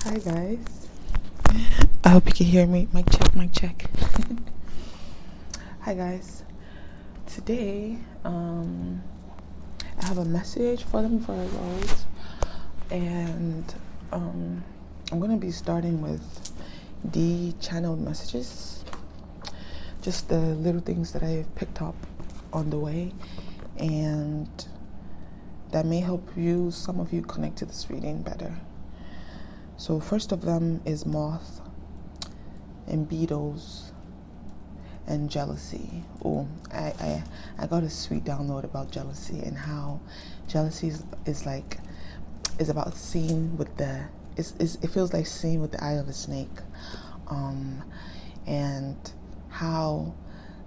Hi guys. I hope you can hear me. Mic check, mic check. Hi guys. Today, I have a message for them for girls, and I'm gonna be starting with the channeled messages, just the little things that I've picked up on the way, and that may help you, some of you, connect to this reading better. So first of them is moth, Embody, and jealousy. Oh, I got a sweet download about jealousy and how jealousy is about seeing with the it feels like seeing with the eye of a snake, and how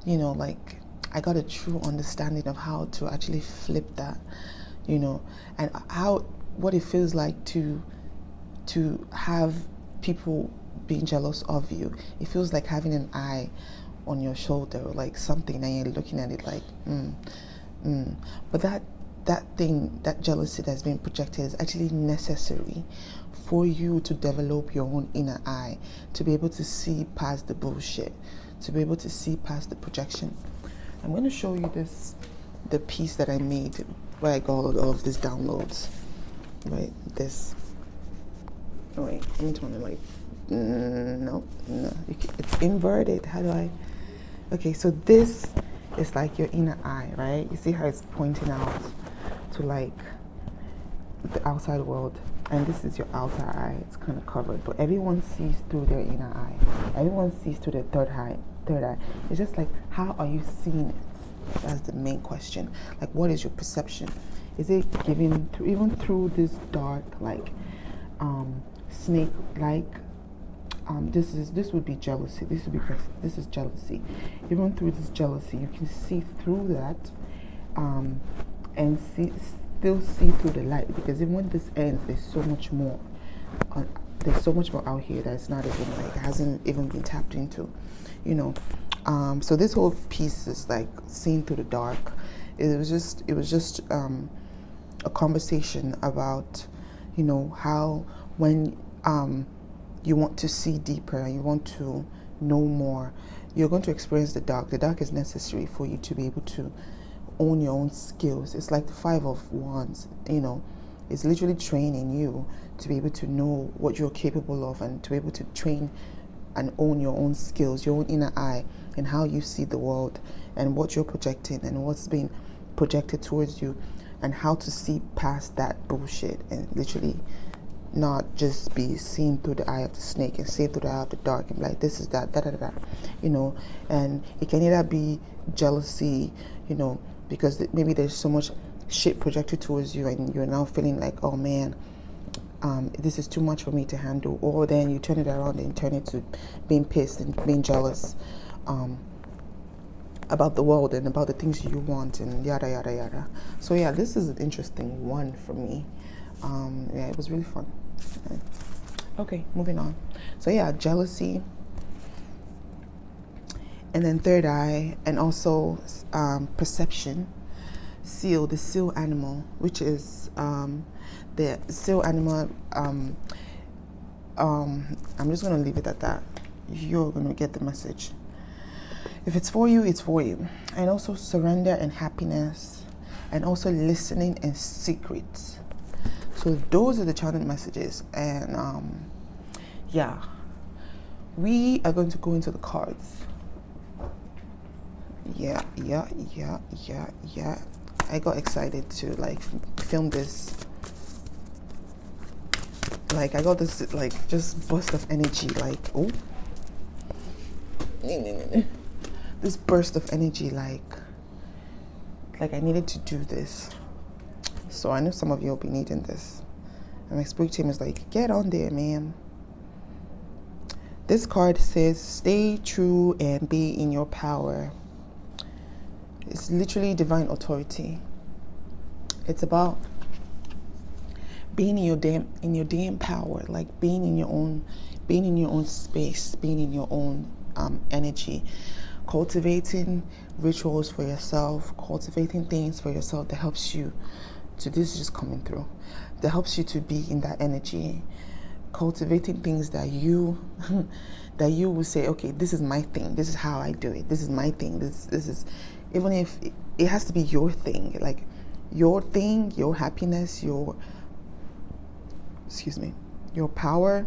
like I got a true understanding of how to actually flip that, and what it feels like to have people being jealous of you. It feels like having an eye on your shoulder, like something, and you're looking at it like, But that jealousy that's being projected is actually necessary for you to develop your own inner eye, to be able to see past the bullshit, to be able to see past the projection. I'm going to show you the piece that I made where I got all of these downloads. Right, this. Oh wait, let me turn the light. No, it's inverted. How do I? Okay, so this is like your inner eye, right? You see how it's pointing out to like the outside world, and this is your outer eye. It's kind of covered, but everyone sees through their inner eye. Everyone sees through their third eye. It's just like, how are you seeing it? That's the main question. Like, what is your perception? Is it giving even through this dark, like, snake like, this would be jealousy. This is jealousy. Even through this jealousy, you can see through that, and still see through the light, because even when this ends, there's so much more. There's so much more out here that's not even hasn't even been tapped into, So this whole piece is like seeing through the dark. It was just a conversation about, how when you want to see deeper and you want to know more, you're going to experience the dark. The dark is necessary for you to be able to own your own skills. It's like the 5 of Wands, it's literally training you to be able to know what you're capable of, and to be able to train and own your own skills, your own inner eye, and how you see the world, and what you're projecting, and what's being projected towards you, and how to see past that bullshit, and literally not just be seen through the eye of the snake and see through the eye of the dark and be like, this is that, and it can either be jealousy, because maybe there's so much shit projected towards you, and you're now feeling like, oh man, this is too much for me to handle, or then you turn it around and turn it to being pissed and being jealous about the world and about the things you want, and yada yada yada. So yeah, this is an interesting one for me. Yeah, it was really fun. Okay, moving on. So yeah, jealousy, and then third eye, and also perception. The seal animal, which is the seal animal. I'm just gonna leave it at that. You're gonna get the message. If it's for you, it's for you. And also surrender and happiness, and also listening and secrets. So those are the channeled messages, and yeah, we are going to go into the cards. Yeah. I got excited to like film this. Like I got this like just burst of energy, like this burst of energy, like I needed to do this. So I know some of you will be needing this. And my spirit team is like, get on there, man. This card says, stay true and be in your power. It's literally divine authority. It's about being in your damn power, like being in your own space, being in your own energy, cultivating rituals for yourself, cultivating things for yourself that helps you to, this is just coming through, that helps you to be in that energy, cultivating things that you that you will say, okay, this is my thing, this is how I do it, this is my thing, this is, even if it has to be your thing, like your thing, your happiness, your your power,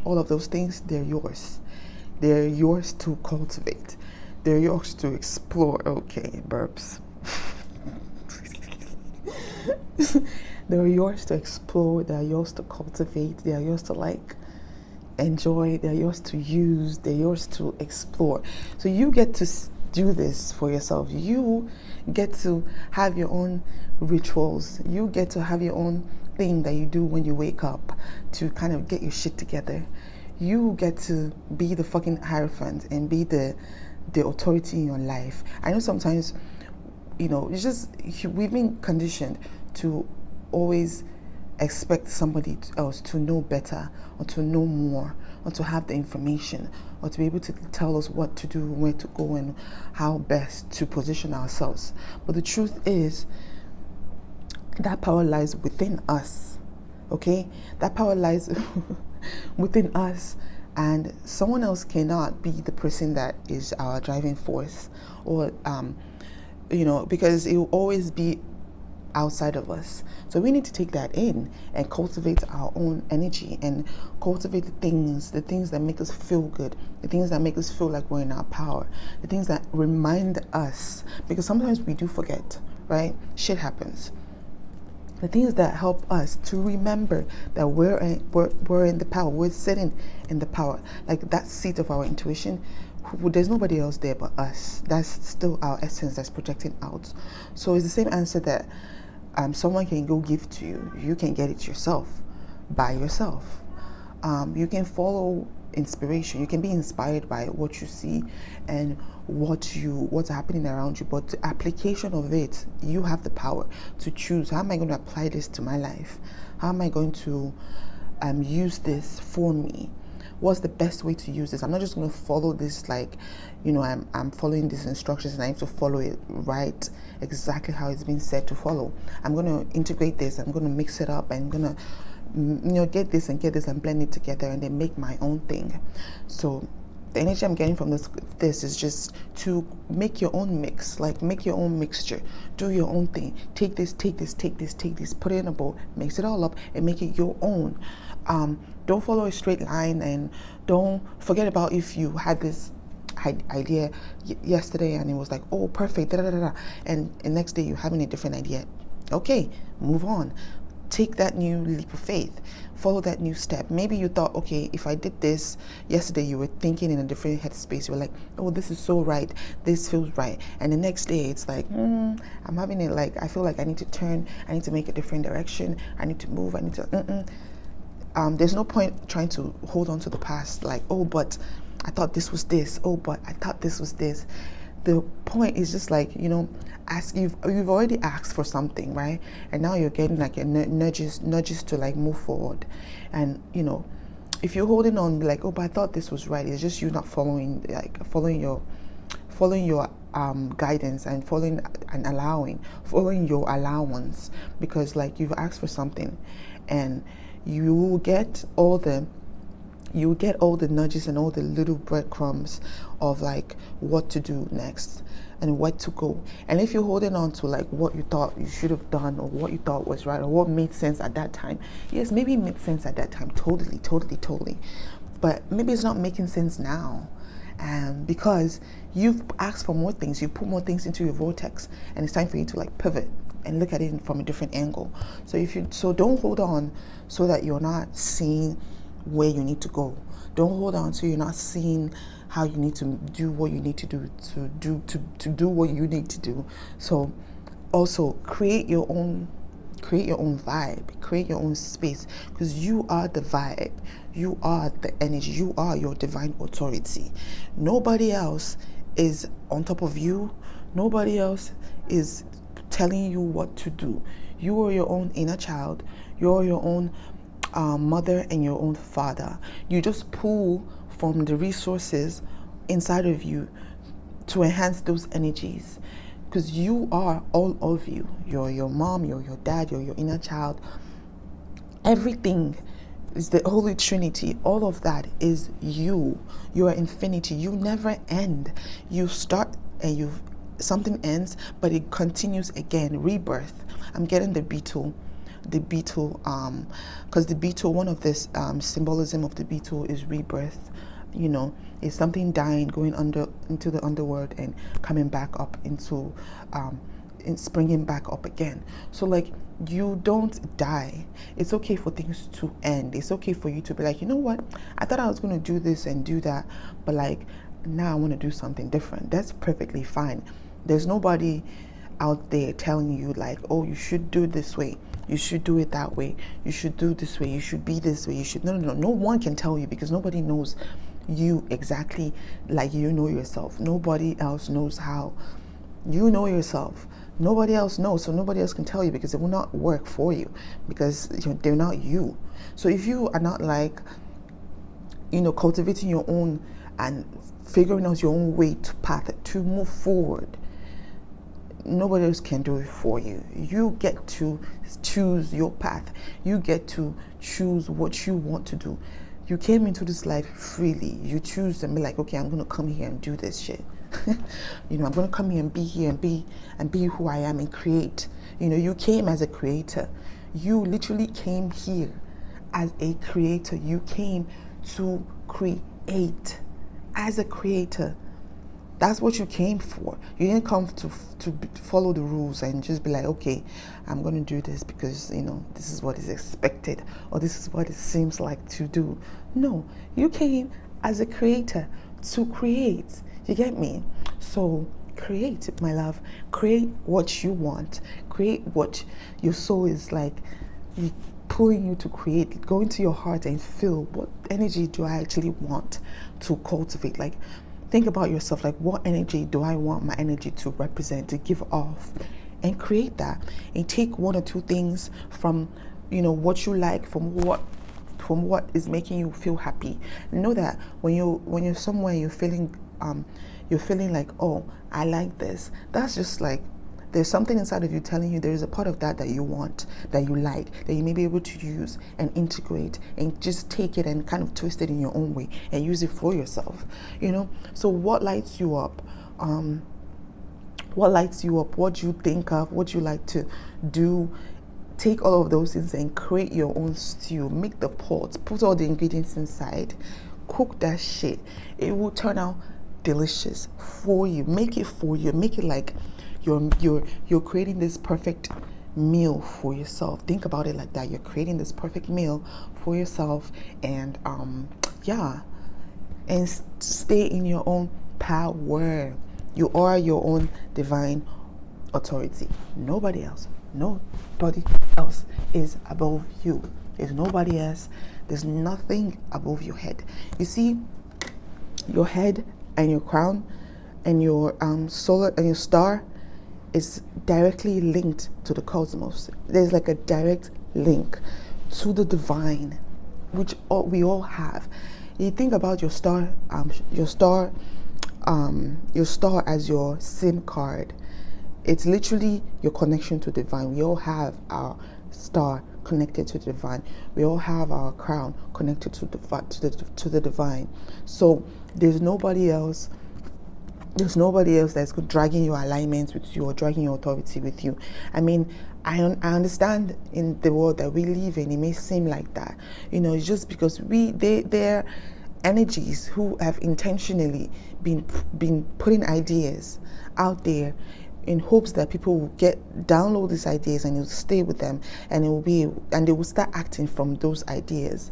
all of those things, they're yours. They're yours to cultivate. They're yours to explore. Okay, burps. They're yours to explore. They're yours to cultivate. They're yours to like enjoy. They're yours to use. They're yours to explore. So you get to do this for yourself. You get to have your own rituals. You get to have your own thing that you do when you wake up to kind of get your shit together. You get to be the fucking hierophant and be the authority in your life. I know sometimes, it's just, we've been conditioned to always expect somebody else to know better, or to know more, or to have the information, or to be able to tell us what to do, where to go, and how best to position ourselves. But the truth is, that power lies within us. Okay, that power lies within us, and someone else cannot be the person that is our driving force, or because it will always be outside of us. So we need to take that in and cultivate our own energy, and cultivate the things that make us feel good, the things that make us feel like we're in our power, the things that remind us, because sometimes we do forget, right? Shit happens. The things that help us to remember that we're in the power, we're sitting in the power, like that seat of our intuition. There's nobody else there but us. That's still our essence that's projecting out. So it's the same answer that someone can go give to you. You can get it yourself, by yourself. You can follow inspiration. You can be inspired by what you see and what's happening around you, but the application of it, you have the power to choose. How am I going to apply this to my life? How am I going to use this for me? What's the best way to use this? I'm not just going to follow this like, I'm following these instructions and I have to follow it right exactly how it's been said to follow. I'm going to integrate this. I'm going to mix it up. I'm going to get this and blend it together and then make my own thing. So the energy I'm getting from this is just to make your own mix, like make your own mixture, do your own thing. Take this, put it in a bowl, mix it all up and make it your own. Don't follow a straight line, and don't forget about if you had this idea yesterday and it was like, oh, perfect, and the next day you're having a different idea. Okay, move on. Take that new leap of faith. Follow that new step. Maybe you thought, okay, if I did this yesterday, you were thinking in a different headspace. You were like, oh, this is so right. This feels right. And the next day, it's like, I'm having it like, I feel like I need to turn. I need to make a different direction. I need to move. I need to, there's no point trying to hold on to the past. Like, oh, but I thought this was this. Oh, but I thought this was this. The point is just like, ask. You've already asked for something, right? And now you're getting like a nudges to like move forward. And if you're holding on, like, oh, but I thought this was right. It's just you not following your guidance and following your allowance, because like you've asked for something, and you will get all the nudges and all the little breadcrumbs of like what to do next and where to go. And if you're holding on to like what you thought you should have done, or what you thought was right, or what made sense at that time, yes, maybe it made sense at that time, totally, but maybe it's not making sense now. Because you've asked for more things, you've put more things into your vortex, and it's time for you to like pivot and look at it from a different angle. So don't hold on so that you're not seeing where you need to go. Don't hold on so you're not seeing how you need to do what you need to do to do what you need to do. So also create your own vibe, create your own space, because you are the vibe, you are the energy, you are your divine authority. Nobody else is on top of you. Nobody else is telling you what to do. You are your own inner child. You're your own mother and your own father. You just pull from the resources inside of you to enhance those energies, because you are all of you. You're your mom, you're your dad, you're your inner child. Everything It's the Holy Trinity. All of that is you. You are infinity. You never end. You start and something ends, but it continues again. Rebirth. I'm getting the beetle. Because the beetle, one of this symbolism of the beetle is rebirth. It's something dying, going into the underworld and coming back up into and springing back up again. So like, you don't die. It's okay for things to end. It's okay for you to be like, you know what, I thought I was going to do this and do that, but like now I want to do something different. That's perfectly fine. There's nobody out there telling you like, oh, you should do it this way, you should do it that way, you should do this way, you should be this way, you should no one can tell you, because nobody knows you exactly like you know yourself. Nobody else knows how you know yourself. Nobody else knows, so nobody else can tell you, because it will not work for you, because they're not you. So if you are not like cultivating your own and figuring out your own way to path to move forward, nobody else can do it for you. You get to choose your path. You get to choose what you want to do. You came into this life freely. You choose and be like, okay, I'm going to come here and do this shit. I'm going to come here and be here and be who I am and create. You came as a creator. You literally came here as a creator. You came to create as a creator. That's what you came for. You didn't come to follow the rules and just be like, okay, I'm going to do this because, this is what is expected, or this is what it seems like to do. No, you came as a creator to create. You get me? So create, my love. Create what you want. Create what your soul is like pulling you to create. Go into your heart and feel, what energy do I actually want to cultivate? Like, think about yourself, like, what energy do I want my energy to represent, to give off? And create that. And take one or two things from, what you like, from what is making you feel happy. Know that when you're somewhere, you're feeling like, oh, I like this. That's just like, there's something inside of you telling you there is a part of that you want, that you like, that you may be able to use and integrate and just take it and kind of twist it in your own way and use it for yourself. So what lights you up? What you think of, what you like to do. Take all of those things and create your own stew. Make the pots, put all the ingredients inside, cook that shit. It will turn out delicious for you. Make it for you. Make it like you're creating this perfect meal for yourself. Think about it like that. You're creating this perfect meal for yourself, and and stay in your own power. You are your own divine authority. Nobody else is above you. There's nobody else. There's nothing above your head. You see, your head and your crown and your solar and your star is directly linked to the cosmos. There's like a direct link to the divine, which we all have. You think about your star as your SIM card. It's literally your connection to divine. We all have our star connected to the divine. We all have our crown connected to the divine. So there's nobody else that's dragging your alignments with you or dragging your authority with you. I mean, I understand in the world that we live in, it may seem like that. It's just because they're energies who have intentionally been putting ideas out there in hopes that people will download these ideas and you'll stay with them, and they will start acting from those ideas.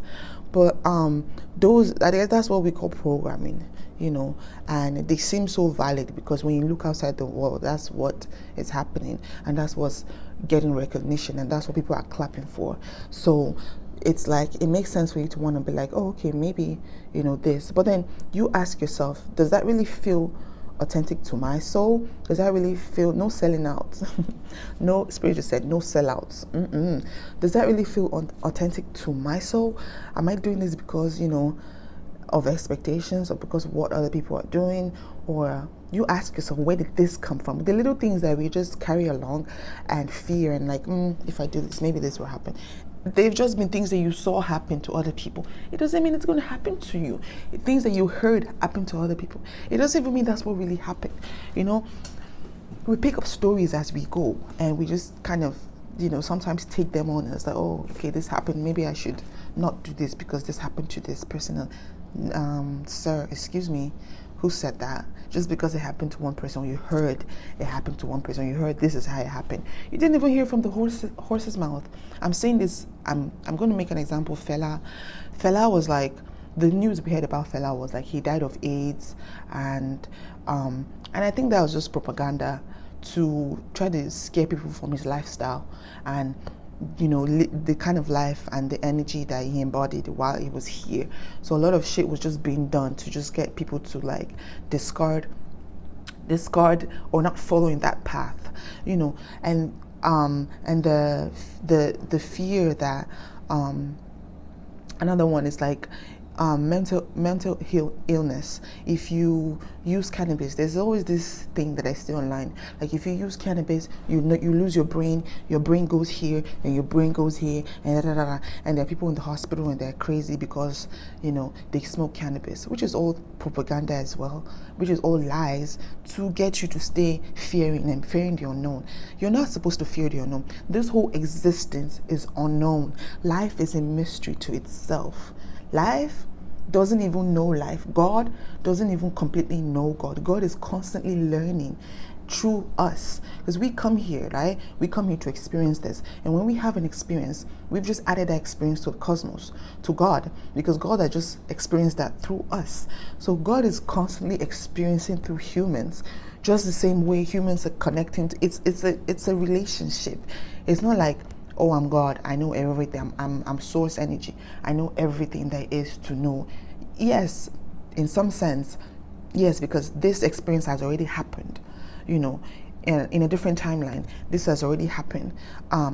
But that's what we call programming, and they seem so valid because when you look outside the world, that's what is happening, and that's what's getting recognition, and that's what people are clapping for. So it's like, it makes sense for you to want to be like, oh, okay, maybe this. But then you ask yourself, does that really feel authentic to my soul? Does that really feel, no selling out? No, Spirit just said no sellouts. Does that really feel authentic to my soul? Am I doing this because of expectations, or because of what other people are doing? Or you ask yourself, where did this come from? The little things that we just carry along and fear and like, if I do this, maybe this will happen. they've just been things that you saw happen to other people. It doesn't mean it's going to happen to you. Things that you heard happen to other people. It doesn't even mean that's what really happened. You know, we pick up stories as we go, and we just kind of, sometimes take them on as like, oh, okay, this happened. Maybe I should not do this because this happened to this person. Sir, excuse me, who said that? Just because it happened to one person, you heard it happened to one person, you heard this is how it happened. You didn't even hear from the horse's mouth. I'm saying this, I'm going to make an example. Fela was like, the news we heard about Fela was like he died of AIDS, and I think that was just propaganda to try to scare people from his lifestyle and the kind of life and the energy that he embodied while he was here. So a lot of shit was just being done to just get people to like discard or not following that path, and the fear that another one is like mental illness. If you use cannabis, there's always this thing that I see online, like if you use cannabis, you lose your brain goes here and your brain goes here, and and there are people in the hospital and they're crazy because they smoke cannabis, which is all propaganda as well, which is all lies to get you to stay fearing the unknown. You're not supposed to fear the unknown. This whole existence is unknown. Life is a mystery to itself. Life doesn't even know life. God doesn't even completely know God. God is constantly learning through us, because we come here, right? We come here to experience this, and when we have an experience, we've just added that experience to the cosmos, to God, because God has just experienced that through us. So God is constantly experiencing through humans, just the same way humans are connecting to, it's a relationship. It's not like, oh, I'm God, I know everything, I'm source energy, I know everything there is to know. Yes, in some sense, yes, because this experience has already happened, in a different timeline. This has already happened.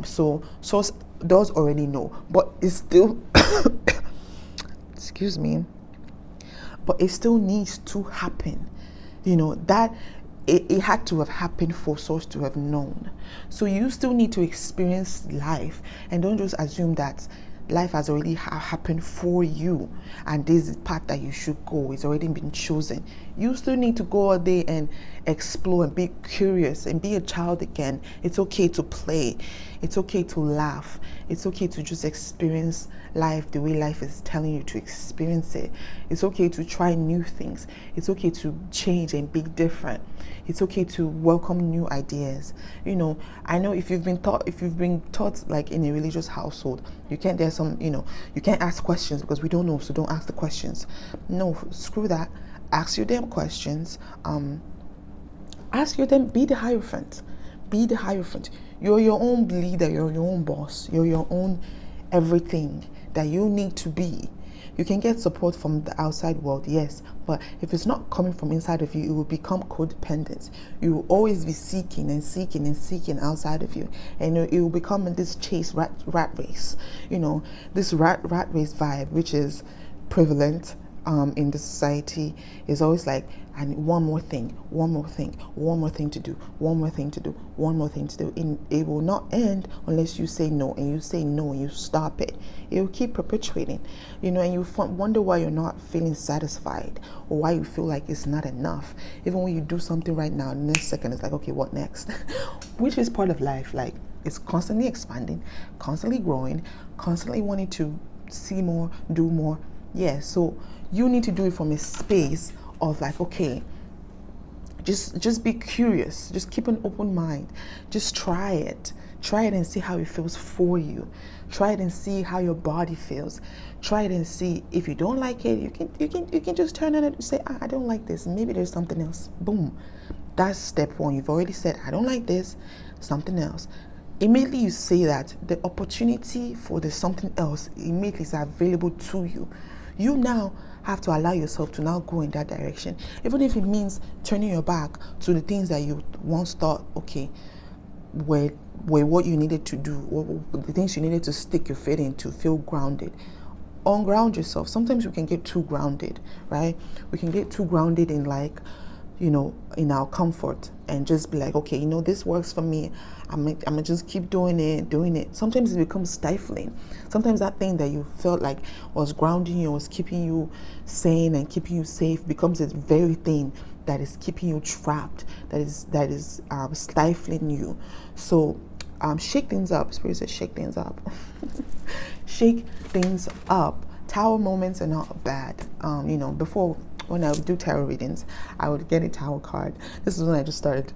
So source does already know, but it's still, excuse me, but it still needs to happen. That it had to have happened for source to have known. So you still need to experience life, and don't just assume that life has already happened for you and this is the path that you should go. It's already been chosen. You still need to go out there and explore and be curious and be a child again. It's okay to play. It's okay to laugh. It's okay to just experience life the way life is telling you to experience it. It's okay to try new things. It's okay to change and be different. It's okay to welcome new ideas. I know if you've been taught like in a religious household, you can't, you can't ask questions because we don't know, so don't ask the questions. No, screw that. Ask your damn questions. Ask your damn, be the Hierophant. Be the Hierophant. You're your own leader, you're your own boss, you're your own everything that you need to be. You can get support from the outside world, yes, but if it's not coming from inside of you, it will become codependent. You will always be seeking and seeking and seeking outside of you, and it will become this chase rat race. This rat race vibe, which is prevalent in the society, is always like, I need one more thing to do, one more thing to do. And it will not end unless you say no, and you say no and you stop it. It will keep perpetuating, and you wonder why you're not feeling satisfied, or why you feel like it's not enough. Even when you do something right now, the next second it's like, okay, what next? Which is part of life. Like, it's constantly expanding, constantly growing, constantly wanting to see more, do more. Yeah, so you need to do it from a space of like, okay, just be curious, just keep an open mind, just try it and see how it feels for you. Try it and see how your body feels. Try it and see. If you don't like it, you can just turn it and say, I don't like this, maybe there's something else. Boom. That's step one. You've already said, I don't like this, something else. Immediately you say that, the opportunity for the something else immediately is available to you. You now have to allow yourself to now go in that direction, even if it means turning your back to the things that you once thought, okay, were what you needed to do, or the things you needed to stick your faith in to feel grounded. Unground yourself. Sometimes we can get too grounded, right? We can get too grounded in like in our comfort, and just be like, okay, this works for me. I'm gonna just keep doing it. Sometimes it becomes stifling. Sometimes that thing that you felt like was grounding you, was keeping you sane and keeping you safe, becomes a very thing that is keeping you trapped, that is stifling you. So shake things up. Spirit says shake things up. Shake things up. Tower moments are not bad. Before, when I would do tarot readings, I would get a tarot card. This is when I just started.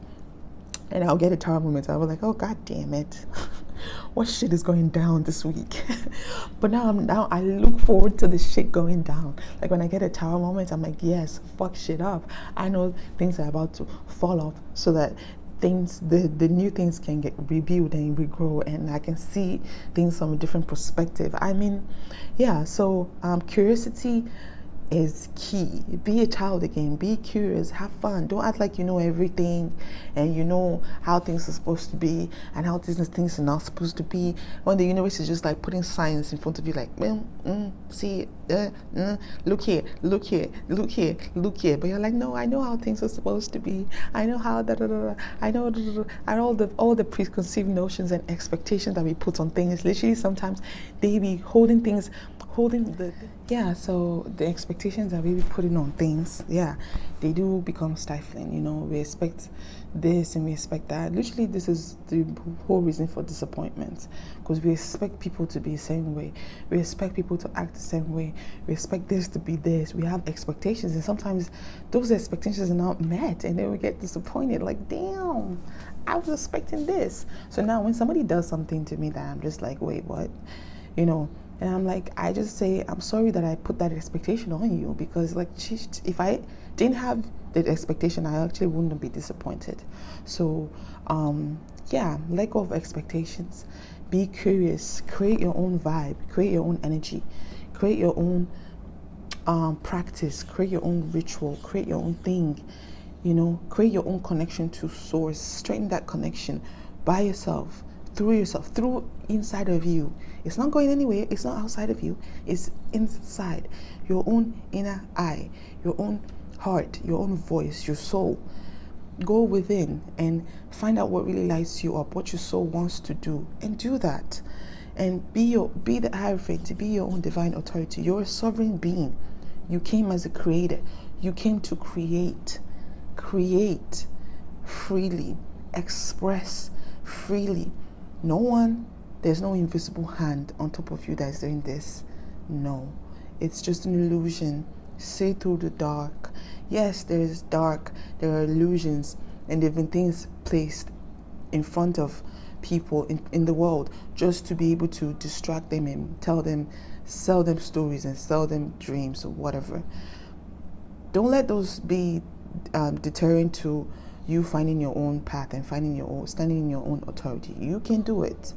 And I'll get a tarot moment. I was like, oh, God damn it. What shit is going down this week? But now I look forward to the shit going down. Like when I get a tarot moment, I'm like, yes, fuck shit up. I know things are about to fall off, so that the new things can get rebuilt and regrow, and I can see things from a different perspective. I mean, yeah, so curiosity is key. Be a child again. Be curious. Have fun. Don't act like you know everything and you know how things are supposed to be and how things are not supposed to be, when the universe is just like putting signs in front of you, like, see, look here, look here, look here, look here. But you're like, no, I know how things are supposed to be. I know how I know and all the preconceived notions and expectations that we put on things. Literally, sometimes they be holding so the expectations that we be putting on things, they do become stifling. We expect this and we expect that. Literally, this is the whole reason for disappointment, because we expect people to be the same way, we expect people to act the same way, we expect this to be this. We have expectations, and sometimes those expectations are not met, and then we get disappointed, like, damn, I was expecting this. So now when somebody does something to me that I'm just like, wait, what? And I'm like, I just say, I'm sorry that I put that expectation on you, because like, if I didn't have that expectation, I actually wouldn't be disappointed. So let go of expectations. Be curious. Create your own vibe. Create your own energy. Create your own practice. Create your own ritual. Create your own thing. Create your own connection to source. Strengthen that connection by yourself, through inside of you. It's not going anywhere. It's not outside of you. It's inside your own inner eye, your own heart, your own voice, your soul. Go within and find out what really lights you up, what your soul wants to do, and do that. And be the Hierophant, be your own divine authority. You're a sovereign being. You came as a creator. You came to create freely, express freely. There's no invisible hand on top of you that is doing this. No, it's just an illusion. See through the dark. Yes, there is dark. There are illusions, and there have been things placed in front of people in the world just to be able to distract them and sell them stories and sell them dreams or whatever. Don't let those be deterrent to you finding your own path and standing in your own authority. You can do it.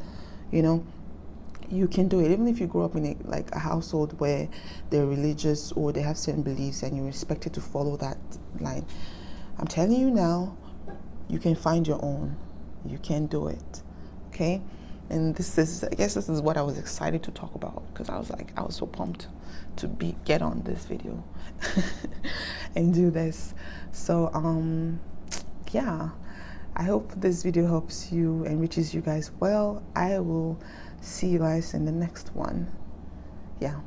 You can do it. Even if you grow up in a household where they're religious or they have certain beliefs and you're expected to follow that line, I'm telling you now, you can find your own. You can do it. Okay? And this is what I was excited to talk about, because I was so pumped to get on this video and do this. So I hope this video helps you and reaches you guys well. I will see you guys in the next one. I'm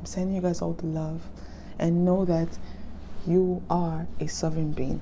sending you guys all the love, and know that you are a sovereign being.